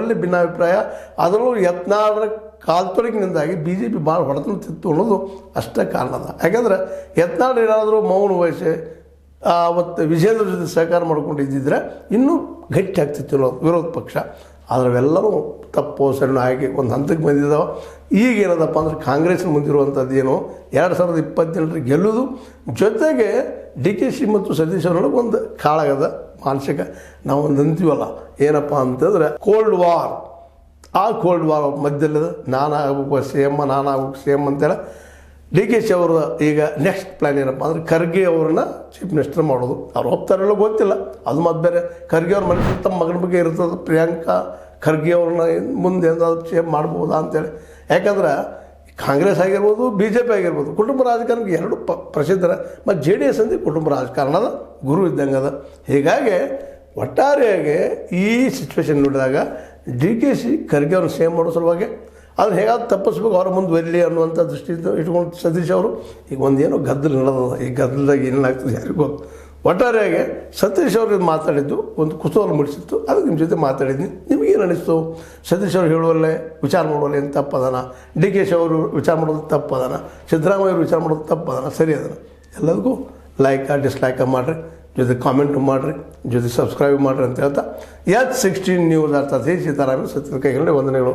ನಮ್ಮಲ್ಲಿ ಭಿನ್ನಾಭಿಪ್ರಾಯ. ಅದರಲ್ಲೂ ಯತ್ನಾಳರ ಕಾಲ್ತೊಳಗಿನಿಂದಾಗಿ ಬಿ ಜೆ ಪಿ ಭಾಳ ಹೊಡೆತಿತ್ತು ಅನ್ನೋದು ಅಷ್ಟೇ ಕಾರಣ ಅದ. ಯಾಕಂದ್ರೆ ಯತ್ನಾಳ್ ಏನಾದರೂ ಮೌನ ವಹಿಸಿ ಅವತ್ತು ವಿಜೇಂದ್ರ ಜೊತೆ ಸಹಕಾರ ಮಾಡ್ಕೊಂಡಿದ್ದಿದ್ರೆ ಇನ್ನೂ ಗಟ್ಟಿ ಆಗ್ತಿತ್ತು ವಿರೋಧ ಪಕ್ಷ. ಆದರೆ ಅವೆಲ್ಲವೂ ತಪ್ಪು ಸರಿನೂ ಆಗಿ ಒಂದು ಹಂತಕ್ಕೆ ಬಂದಿದ್ದಾವೆ. ಈಗೇನದಪ್ಪ ಅಂದ್ರೆ ಕಾಂಗ್ರೆಸ್ನ ಮುಂದಿರುವಂಥದ್ದು ಏನು 2027 ಗೆಲ್ಲೋದು, ಜೊತೆಗೆ ಡಿ ಕೆ ಶಿ ಮತ್ತು ಸತೀಶ್ ಅವರೊಳಗೆ ಒಂದು ಕಾಳಗದ ಮಾನಸಿಕ. ನಾವು ಒಂದು ಅಂತೀವಲ್ಲ ಏನಪ್ಪ ಅಂತಂದ್ರೆ ಕೋಲ್ಡ್ ವಾರ್. ಆ ಕೋಲ್ಡ್ ವಾರ್ ಮಧ್ಯದಲ್ಲಿ ನಾನಾಗಬೇಕು ಸಿ ಎಮ್ ಅಂತೇಳಿ ಡಿ ಕೆ ಶಿ ಅವರು ಈಗ ನೆಕ್ಸ್ಟ್ ಪ್ಲ್ಯಾನ್ ಏನಪ್ಪ ಅಂದ್ರೆ ಖರ್ಗೆ ಅವ್ರನ್ನ ಚೀಫ್ ಮಿನಿಸ್ಟರ್ ಮಾಡೋದು. ಅವ್ರು ಹೋಗ್ತಾರಲ್ಲೋ ಗೊತ್ತಿಲ್ಲ, ಅದು ಮತ್ತು ಬೇರೆ. ಖರ್ಗೆ ಅವ್ರ ಮನಸ್ಸು ತಮ್ಮ ಮಗನ ಬಗ್ಗೆ ಇರ್ತದೆ, ಪ್ರಿಯಾಂಕಾ ಖರ್ಗೆ ಅವ್ರನ್ನ ಮುಂದೆ ಏನಾದ್ರು ಸಿ ಎಮ್ ಮಾಡ್ಬೋದಾ ಅಂತೇಳಿ. ಯಾಕಂದ್ರೆ ಕಾಂಗ್ರೆಸ್ ಆಗಿರ್ಬೋದು, ಬಿ ಜೆ ಪಿ ಆಗಿರ್ಬೋದು, ಕುಟುಂಬ ರಾಜಕಾರಣಕ್ಕೆ ಎರಡು ಪ್ರಸಿದ್ಧರ. ಮತ್ತು ಜೆ ಡಿ ಎಸ್ ಅಂದರೆ ಕುಟುಂಬ ರಾಜಕಾರಣದ ಗುರು ಇದ್ದಂಗೆ ಅದ. ಹೀಗಾಗಿ ಒಟ್ಟಾರೆಯಾಗಿ ಈ ಸಿಚುವೇಶನ್ ನೋಡಿದಾಗ ಡಿ ಕೆ ಶಿ ಖರ್ಗೆ ಅವ್ರನ್ನ ಸಿ ಎಮ್ ಮಾಡೋ ಸಲುವಾಗಿ ಅದನ್ನು ಹೇಗಾದ್ರು ತಪ್ಪಿಸ್ಬೇಕು, ಅವ್ರ ಮುಂದೆ ಒಲ್ಲಿ ಅನ್ನುವಂಥ ದೃಷ್ಟಿಯಿಂದ ಇಟ್ಕೊಂಡು ಸತೀಶ್ ಅವರು ಈಗ ಒಂದೇನೋ ಗದ್ದಲ ನಡೆದದ. ಈ ಗದ್ದಲದಾಗ ಏನೇನಾಗ್ತದೆ ಯಾರಿಗೂ ಗೊತ್ತು. ಒಟ್ಟಾರೆಯಾಗಿ ಸತೀಶ್ ಅವರು ಮಾತಾಡಿದ್ದು ಒಂದು ಕುತೂಹಲ ಮೂಡಿಸಿತ್ತು, ಅದಕ್ಕೆ ನಿಮ್ಮ ಜೊತೆ ಮಾತಾಡಿದ್ನಿ. ನಿಮಗೇನು ಅನಿಸ್ತು? ಸತೀಶ್ ಅವರು ಹೇಳುವಲ್ಲೇ ವಿಚಾರ ಮಾಡುವಲ್ಲೇ ಏನು ತಪ್ಪದನ, ಡಿ ಕೆ ಶಿ ಅವರು ವಿಚಾರ ಮಾಡೋದು ತಪ್ಪದನ, ಸಿದ್ದರಾಮಯ್ಯ ಅವರು ವಿಚಾರ ಮಾಡೋದು ತಪ್ಪದನ, ಸರಿ ಅದನ? ಎಲ್ಲದಕ್ಕೂ ಡಿಸ್ಲೈಕ ಮಾಡಿರಿ, ಜೊತೆ ಕಾಮೆಂಟು ಮಾಡಿರಿ, ಜೊತೆ ಸಬ್ಸ್ಕ್ರೈಬ್ ಮಾಡಿರಿ ಅಂತ ಹೇಳ್ತಾ H16 ನ್ಯೂಸ್ ಅರ್ಥಾತ್ ಸೀತಾರಾಮಯ್ಯ ಸತ್ಯದ ಕೈಗೊಂಡೆ ವಂದನೆಗಳು.